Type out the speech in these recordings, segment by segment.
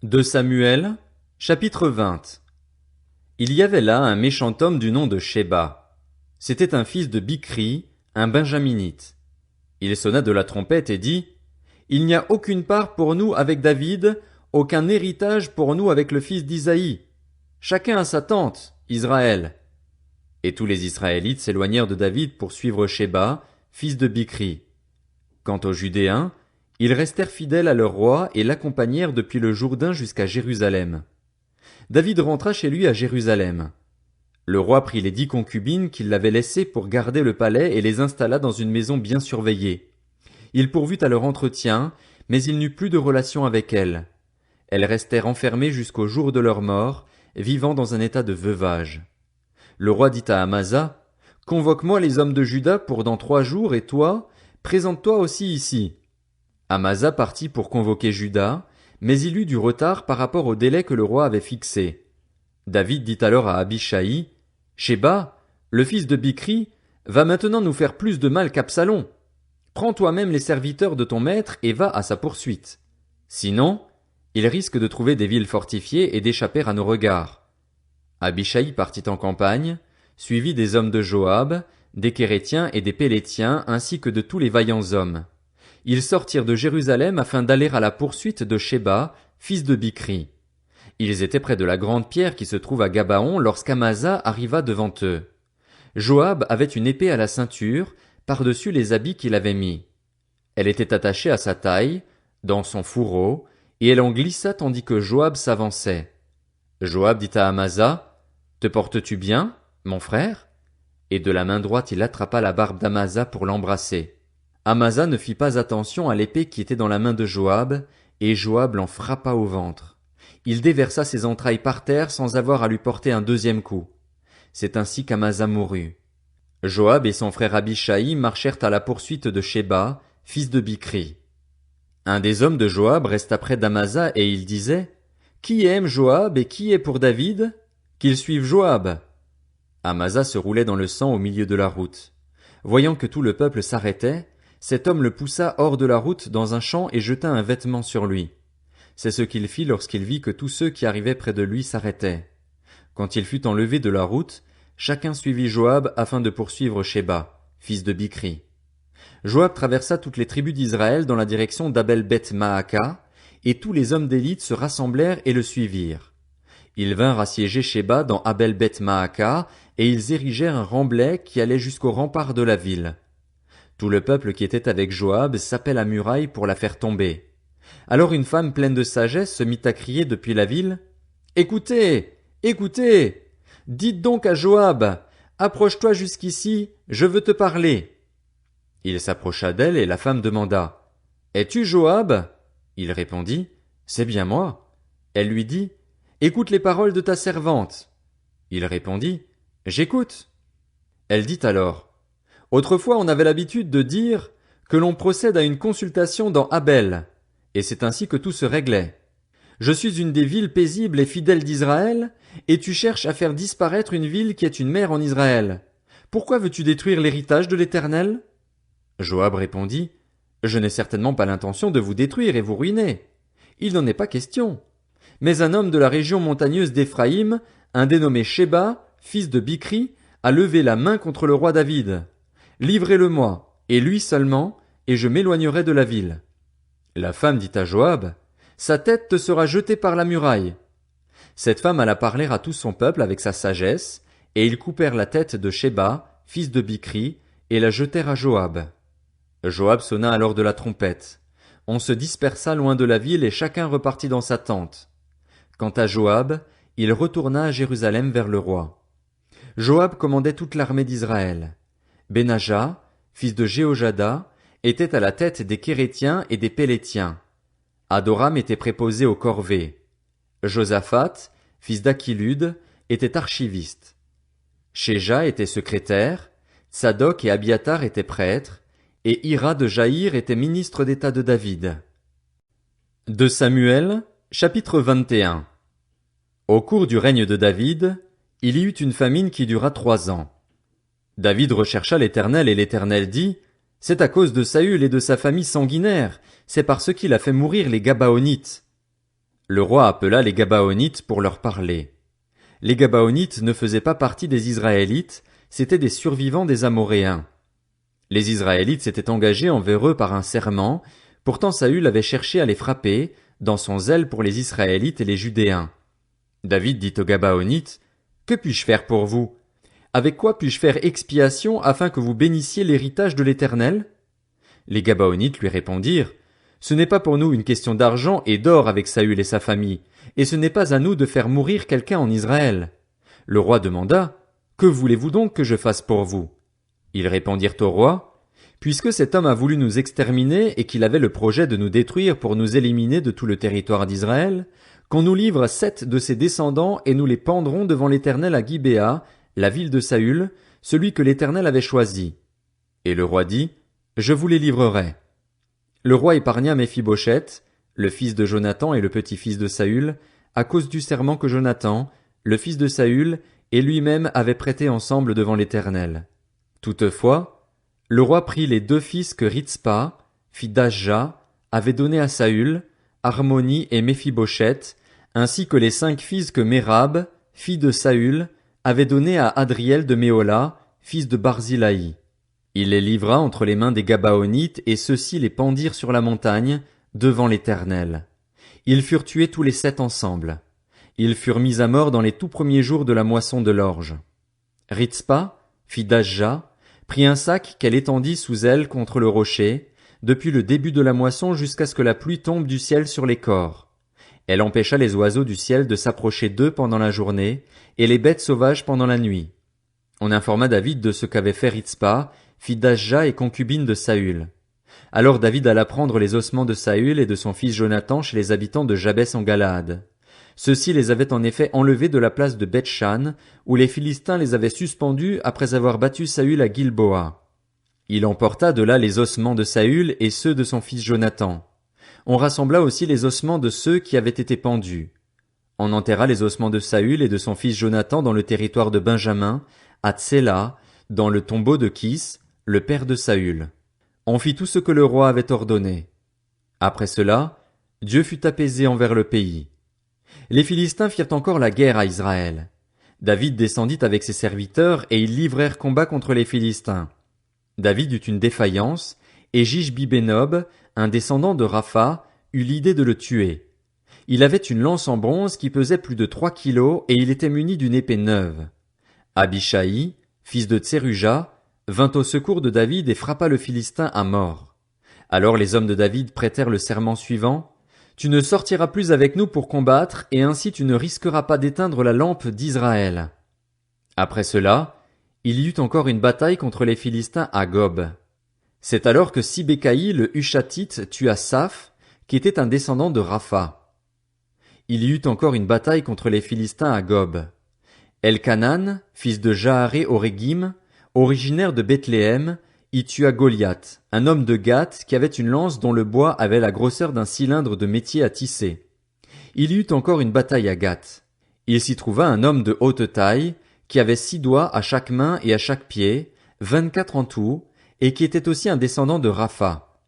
De Samuel, chapitre 20. Il y avait là un méchant homme du nom de Shéba. C'était un fils de Bichri, un benjaminite. Il sonna de la trompette et dit, Il n'y a aucune part pour nous avec David, aucun héritage pour nous avec le fils d'Isaïe. Chacun à sa tente, Israël. Et tous les Israélites s'éloignèrent de David pour suivre Shéba, fils de Bichri. Quant aux Judéens, ils restèrent fidèles à leur roi et l'accompagnèrent depuis le Jourdain jusqu'à Jérusalem. David rentra chez lui à Jérusalem. Le roi prit les 10 concubines qu'il avait laissées pour garder le palais et les installa dans une maison bien surveillée. Il pourvut à leur entretien, mais il n'eut plus de relation avec elles. Elles restèrent enfermées jusqu'au jour de leur mort, vivant dans un état de veuvage. Le roi dit à Amasa, Convoque-moi les hommes de Juda pour dans 3 jours, et toi, présente-toi aussi ici. Amasa partit pour convoquer Juda, mais il eut du retard par rapport au délai que le roi avait fixé. David dit alors à Abishai, Shéba, le fils de Bichri, va maintenant nous faire plus de mal qu'Absalom. Prends toi-même les serviteurs de ton maître et va à sa poursuite. Sinon, il risque de trouver des villes fortifiées et d'échapper à nos regards. Abishai partit en campagne, suivi des hommes de Joab, des Kérétiens et des Pélétiens ainsi que de tous les vaillants hommes. Ils sortirent de Jérusalem afin d'aller à la poursuite de Shéba, fils de Bichri. Ils étaient près de la grande pierre qui se trouve à Gabaon lorsqu'Amasa arriva devant eux. Joab avait une épée à la ceinture, par-dessus les habits qu'il avait mis. Elle était attachée à sa taille, dans son fourreau, et elle en glissa tandis que Joab s'avançait. Joab dit à Amasa, Te portes-tu bien, mon frère? Et de la main droite il attrapa la barbe d'Amasa pour l'embrasser. Amasa ne fit pas attention à l'épée qui était dans la main de Joab, et Joab l'en frappa au ventre. Il déversa ses entrailles par terre sans avoir à lui porter un deuxième coup. C'est ainsi qu'Amasa mourut. Joab et son frère Abishai marchèrent à la poursuite de Shéba, fils de Bichri. Un des hommes de Joab resta près d'Amasa et il disait, Qui aime Joab et qui est pour David? Qu'il suive Joab. Amasa se roulait dans le sang au milieu de la route. Voyant que tout le peuple s'arrêtait, cet homme le poussa hors de la route dans un champ et jeta un vêtement sur lui. C'est ce qu'il fit lorsqu'il vit que tous ceux qui arrivaient près de lui s'arrêtaient. Quand il fut enlevé de la route, chacun suivit Joab afin de poursuivre Shéba, fils de Bichri. Joab traversa toutes les tribus d'Israël dans la direction d'Abel-Beth-Maaka, et tous les hommes d'élite se rassemblèrent et le suivirent. Ils vinrent assiéger Shéba dans Abel-Beth-Maaka, et ils érigèrent un remblai qui allait jusqu'au rempart de la ville. Tout le peuple qui était avec Joab sapait la muraille pour la faire tomber. Alors une femme pleine de sagesse se mit à crier depuis la ville, Écoutez! Écoutez! Dites donc à Joab, approche-toi jusqu'ici, je veux te parler. Il s'approcha d'elle et la femme demanda, Es-tu Joab? Il répondit, C'est bien moi. Elle lui dit, Écoute les paroles de ta servante. Il répondit, J'écoute. Elle dit alors, Autrefois on avait l'habitude de dire que l'on procède à une consultation dans Abel, et c'est ainsi que tout se réglait. Je suis une des villes paisibles et fidèles d'Israël, et tu cherches à faire disparaître une ville qui est une mère en Israël. Pourquoi veux-tu détruire l'héritage de l'Éternel? Joab répondit, Je n'ai certainement pas l'intention de vous détruire et vous ruiner. Il n'en est pas question. Mais un homme de la région montagneuse d'Éphraïm, un dénommé Shéba, fils de Bichri, a levé la main contre le roi David. Livrez-le-moi, et lui seulement, et je m'éloignerai de la ville. La femme dit à Joab, Sa tête te sera jetée par la muraille. Cette femme alla parler à tout son peuple avec sa sagesse, et ils coupèrent la tête de Shéba, fils de Bichri, et la jetèrent à Joab. Joab sonna alors de la trompette. On se dispersa loin de la ville et chacun repartit dans sa tente. Quant à Joab, il retourna à Jérusalem vers le roi. Joab commandait toute l'armée d'Israël. Benaja, fils de Jéhojada, était à la tête des Kérétiens et des Pélétiens. Adoram était préposé aux corvées. Josaphat, fils d'Achilud, était archiviste. Shéja était secrétaire, Tsadok et Abiatar étaient prêtres, et Hira de Jaïr était ministre d'État de David. De Samuel, chapitre 21. Au cours du règne de David, il y eut une famine qui dura 3 ans. David rechercha l'Éternel et l'Éternel dit, C'est à cause de Saül et de sa famille sanguinaire, c'est parce qu'il a fait mourir les Gabaonites. Le roi appela les Gabaonites pour leur parler. Les Gabaonites ne faisaient pas partie des Israélites, c'étaient des survivants des Amoréens. Les Israélites s'étaient engagés envers eux par un serment, pourtant Saül avait cherché à les frapper, dans son zèle pour les Israélites et les Judéens. David dit aux Gabaonites, « Que puis-je faire pour vous? Avec quoi puis-je faire expiation afin que vous bénissiez l'héritage de l'Éternel » Les Gabaonites lui répondirent, « Ce n'est pas pour nous une question d'argent et d'or avec Saül et sa famille, et ce n'est pas à nous de faire mourir quelqu'un en Israël. » Le roi demanda, « Que voulez-vous donc que je fasse pour vous » Ils répondirent au roi, « Puisque cet homme a voulu nous exterminer et qu'il avait le projet de nous détruire pour nous éliminer de tout le territoire d'Israël, qu'on nous livre 7 de ses descendants et nous les pendrons devant l'Éternel à Gibéa, la ville de Saül, celui que l'Éternel avait choisi. » Et le roi dit, « Je vous les livrerai. » Le roi épargna Méphibosheth, le fils de Jonathan et le petit-fils de Saül, à cause du serment que Jonathan, le fils de Saül, et lui-même avaient prêté ensemble devant l'Éternel. Toutefois, le roi prit les 2 fils que Ritzpa, fille d'Ashja, avait donnés à Saül, Harmoni et Méphibosheth, ainsi que les 5 fils que Mérab, fille de Saül, avait donnés à Adriel de Méhola, fils de Barzilaï. Il les livra entre les mains des Gabaonites, et ceux-ci les pendirent sur la montagne, devant l'Éternel. Ils furent tués tous les 7 ensemble. Ils furent mis à mort dans les tout premiers jours de la moisson de l'orge. Ritzpa, fille d'Ashja, prit un sac qu'elle étendit sous elle contre le rocher, depuis le début de la moisson jusqu'à ce que la pluie tombe du ciel sur les corps. Elle empêcha les oiseaux du ciel de s'approcher d'eux pendant la journée, et les bêtes sauvages pendant la nuit. On informa David de ce qu'avait fait Ritzpa, fille d'Ashja et concubine de Saül. Alors David alla prendre les ossements de Saül et de son fils Jonathan chez les habitants de Jabès en Galaad. Ceux-ci les avaient en effet enlevés de la place de Beth-Shan, où les Philistins les avaient suspendus après avoir battu Saül à Gilboa. Il emporta de là les ossements de Saül et ceux de son fils Jonathan. On rassembla aussi les ossements de ceux qui avaient été pendus. On enterra les ossements de Saül et de son fils Jonathan dans le territoire de Benjamin, à Tséla, dans le tombeau de Kis, le père de Saül. On fit tout ce que le roi avait ordonné. Après cela, Dieu fut apaisé envers le pays. Les Philistins firent encore la guerre à Israël. David descendit avec ses serviteurs et ils livrèrent combat contre les Philistins. David eut une défaillance, et Jishbi-Bénob, un descendant de Rapha, eut l'idée de le tuer. Il avait une lance en bronze qui pesait plus de 3 kilos et il était muni d'une épée neuve. Abishai, fils de Tseruja, vint au secours de David et frappa le Philistin à mort. Alors les hommes de David prêtèrent le serment suivant, « Tu ne sortiras plus avec nous pour combattre, et ainsi tu ne risqueras pas d'éteindre la lampe d'Israël. » Après cela, il y eut encore une bataille contre les Philistins à Gob. C'est alors que Sibécaï le Hushatite tua Saph, qui était un descendant de Rapha. Il y eut encore une bataille contre les Philistins à Gob. Elkanan, fils de Jaharé Orégim, originaire de Bethléem, y tua Goliath, un homme de Gath qui avait une lance dont le bois avait la grosseur d'un cylindre de métier à tisser. Il y eut encore une bataille à Gath. Il s'y trouva un homme de haute taille, qui avait 6 doigts à chaque main et à chaque pied, 24 en tout, et qui était aussi un descendant de Rapha.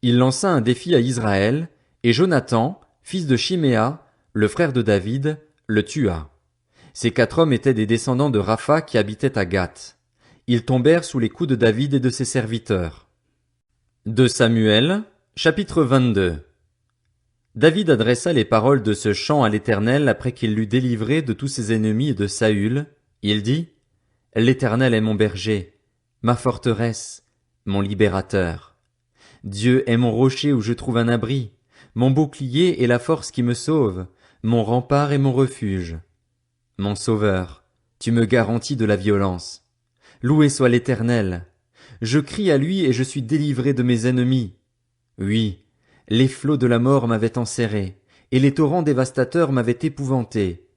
Il lança un défi à Israël, et Jonathan, fils de Chiméa, le frère de David, le tua. Ces 4 hommes étaient des descendants de Rapha qui habitaient à Gath. Ils tombèrent sous les coups de David et de ses serviteurs. 2 Samuel, chapitre 22. David adressa les paroles de ce chant à l'Éternel après qu'il l'eut délivré de tous ses ennemis et de Saül. Il dit, « L'Éternel est mon berger, ma forteresse, mon libérateur. Dieu est mon rocher où je trouve un abri, mon bouclier et la force qui me sauve, mon rempart et mon refuge. Mon sauveur, tu me garantis de la violence. Loué soit l'Éternel. Je crie à lui et je suis délivré de mes ennemis. Oui, les flots de la mort m'avaient enserré, et les torrents dévastateurs m'avaient épouvanté.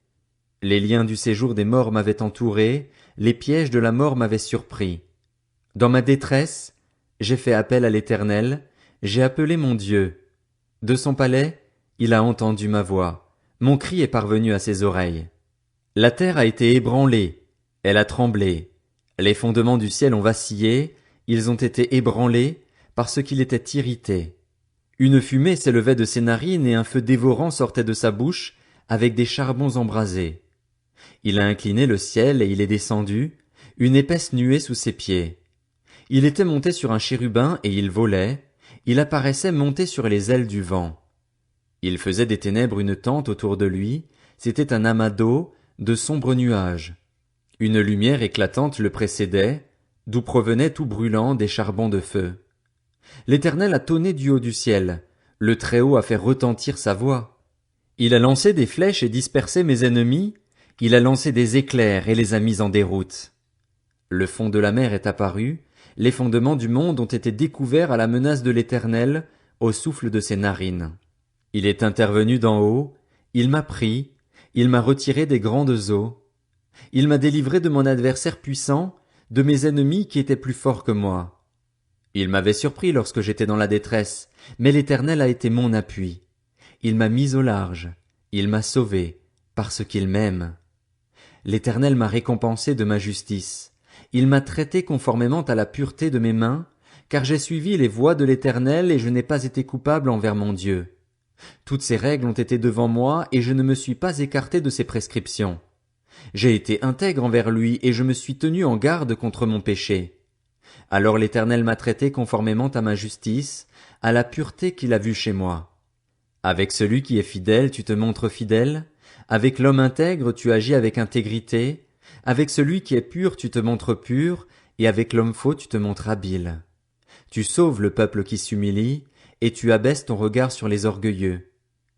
Les liens du séjour des morts m'avaient entouré, les pièges de la mort m'avaient surpris. Dans ma détresse, j'ai fait appel à l'Éternel, j'ai appelé mon Dieu. De son palais, il a entendu ma voix, mon cri est parvenu à ses oreilles. La terre a été ébranlée, elle a tremblé. Les fondements du ciel ont vacillé, ils ont été ébranlés, parce qu'il était irrité. Une fumée s'élevait de ses narines et un feu dévorant sortait de sa bouche, avec des charbons embrasés. Il a incliné le ciel et il est descendu, une épaisse nuée sous ses pieds. Il était monté sur un chérubin et il volait, il apparaissait monté sur les ailes du vent. Il faisait des ténèbres une tente autour de lui, c'était un amas d'eau, de sombres nuages. Une lumière éclatante le précédait, d'où provenaient tout brûlant des charbons de feu. L'Éternel a tonné du haut du ciel, le Très-Haut a fait retentir sa voix. Il a lancé des flèches et dispersé mes ennemis, il a lancé des éclairs et les a mis en déroute. Le fond de la mer est apparu, les fondements du monde ont été découverts à la menace de l'Éternel, au souffle de ses narines. Il est intervenu d'en haut, il m'a pris, il m'a retiré des grandes eaux. Il m'a délivré de mon adversaire puissant, de mes ennemis qui étaient plus forts que moi. Il m'avait surpris lorsque j'étais dans la détresse, mais l'Éternel a été mon appui. Il m'a mis au large, il m'a sauvé, parce qu'il m'aime. L'Éternel m'a récompensé de ma justice. Il m'a traité conformément à la pureté de mes mains, car j'ai suivi les voies de l'Éternel et je n'ai pas été coupable envers mon Dieu. Toutes ses règles ont été devant moi et je ne me suis pas écarté de ses prescriptions. J'ai été intègre envers lui et je me suis tenu en garde contre mon péché. Alors l'Éternel m'a traité conformément à ma justice, à la pureté qu'il a vue chez moi. Avec celui qui est fidèle, tu te montres fidèle, avec l'homme intègre, tu agis avec intégrité, avec celui qui est pur, tu te montres pur, et avec l'homme faux, tu te montres habile. Tu sauves le peuple qui s'humilie, et tu abaisses ton regard sur les orgueilleux.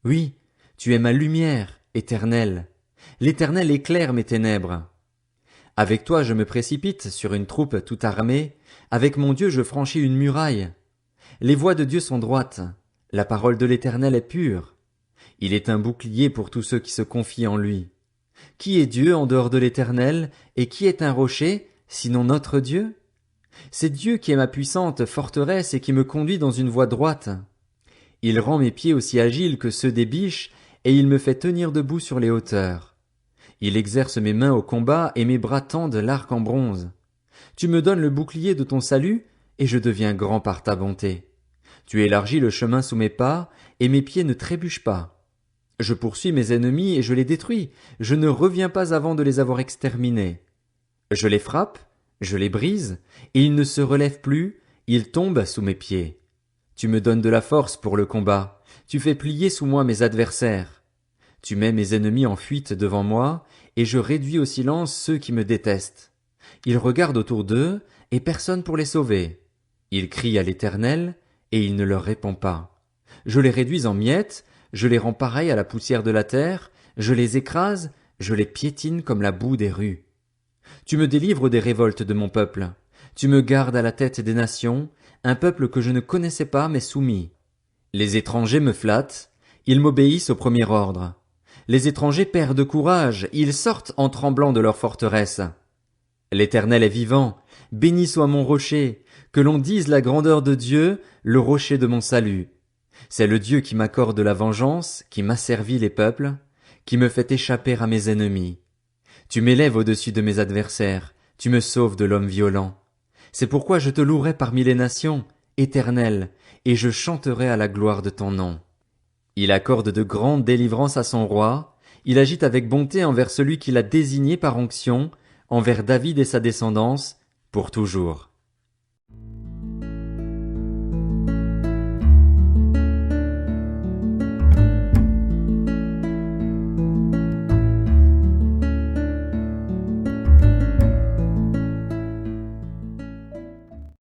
Oui, tu es ma lumière, Éternel. L'Éternel éclaire mes ténèbres. Avec toi je me précipite sur une troupe tout armée, avec mon Dieu je franchis une muraille. Les voies de Dieu sont droites, la parole de l'Éternel est pure. Il est un bouclier pour tous ceux qui se confient en lui. Qui est Dieu en dehors de l'Éternel, et qui est un rocher, sinon notre Dieu? C'est Dieu qui est ma puissante forteresse et qui me conduit dans une voie droite. Il rend mes pieds aussi agiles que ceux des biches, et il me fait tenir debout sur les hauteurs. Il exerce mes mains au combat et mes bras tendent l'arc en bronze. Tu me donnes le bouclier de ton salut, et je deviens grand par ta bonté. Tu élargis le chemin sous mes pas, et mes pieds ne trébuchent pas. Je poursuis mes ennemis et je les détruis, je ne reviens pas avant de les avoir exterminés. Je les frappe, je les brise, et ils ne se relèvent plus, ils tombent sous mes pieds. Tu me donnes de la force pour le combat, tu fais plier sous moi mes adversaires. Tu mets mes ennemis en fuite devant moi, et je réduis au silence ceux qui me détestent. Ils regardent autour d'eux, et personne pour les sauver. Ils crient à l'Éternel, et il ne leur répond pas. Je les réduis en miettes, je les rends pareils à la poussière de la terre, je les écrase, je les piétine comme la boue des rues. Tu me délivres des révoltes de mon peuple. Tu me gardes à la tête des nations, un peuple que je ne connaissais pas mais soumis. Les étrangers me flattent, ils m'obéissent au premier ordre. Les étrangers perdent courage, ils sortent en tremblant de leur forteresse. L'Éternel est vivant, béni soit mon rocher, que l'on dise la grandeur de Dieu, le rocher de mon salut. C'est le Dieu qui m'accorde la vengeance, qui m'asservit les peuples, qui me fait échapper à mes ennemis. Tu m'élèves au-dessus de mes adversaires, tu me sauves de l'homme violent. C'est pourquoi je te louerai parmi les nations, Éternel, et je chanterai à la gloire de ton nom. Il accorde de grandes délivrances à son roi, il agit avec bonté envers celui qu'il a désigné par onction, envers David et sa descendance, pour toujours.